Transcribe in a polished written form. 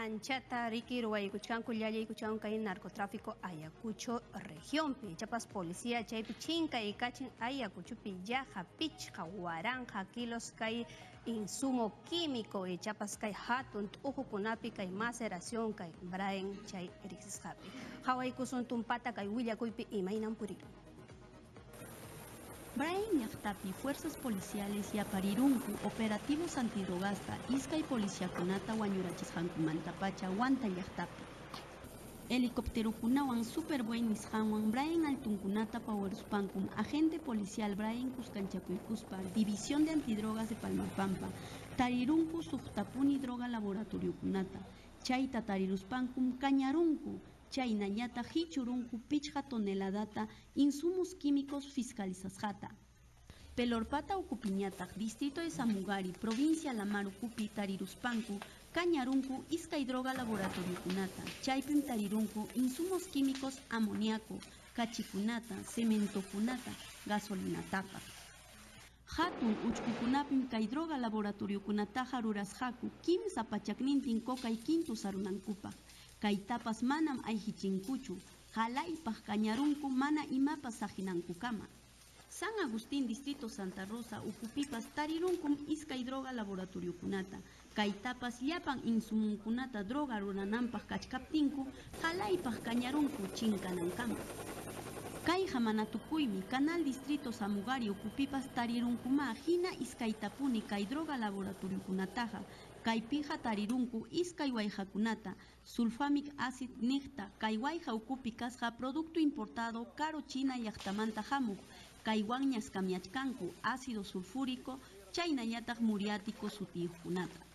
manchata riki ruwaykuchkanku llallaykuchkan kay narcotráfico Ayacucho regiónpi. Chapas policía chaypi chinkay kachin Ayacuchupi yaja pichqa waranja kilos kay insumo químico chapas kay hatun t'ujukunapi kay maceración kay Brian chay riqsisqapi. Hawaykusun tumpata kay willakuypi imaynan puriru. Brian llaqtapi fuerzas policiales yaparirunku operativos antidrogasta iskay policiakunata wañurachisqankumanta pacha wanta llaqtapi. Helicópterokunawan superbuen nisqanwan Brian altunkunata pawaruspankum agente policial Brian Cuscanchapuykuspa División de Antidrogas de Palmapampa tarirunku suqtapuni droga laboratoriokunata. Chayta tariruspankum kañarunku. Chaynañata hichurunku pichqa toneladata insumos químicos fiscalizasqata. Pelorpata ukupiñataq distrito de Samugari, provincia Lamar ukupi tariruspanku kañarunku iskay droga laboratoriokunata. Chaypim tarirunku insumos químicos amoníaco, kachikunata, cementokunata, gasolinataqa. Hatun uchkukunapim kay droga laboratoriokunataqa rurasqaku kimsa pachaknintin kokay quinto sarunankupa. Kaytapas manam ayhichinkuchu, halaypaq kañarunku mana imapas sajinankukama. San Agustín distrito Santa Rosa ukupipas tarirunkum iskay droga laboratoriokunata. Kaytapas llapan insumunkunata droga rurananpaq kachkaptinku halaypaq kañarunku chinkanankama. Kay hamanatukuymi Canal Distrito Samugari ukupipas tarirunkuma hina iskaytapuni kay droga laboratoriokunataqa. Kaypiqa tarirunku iskay wayhakunata, sulfamic acid niqta, kay wayha ukupi kasqa producto importado caro China llaqtamanta hamuq, kaywan ñaskamyachkanku ácido sulfúrico, chaynañataq muriático sutiyuqkunata.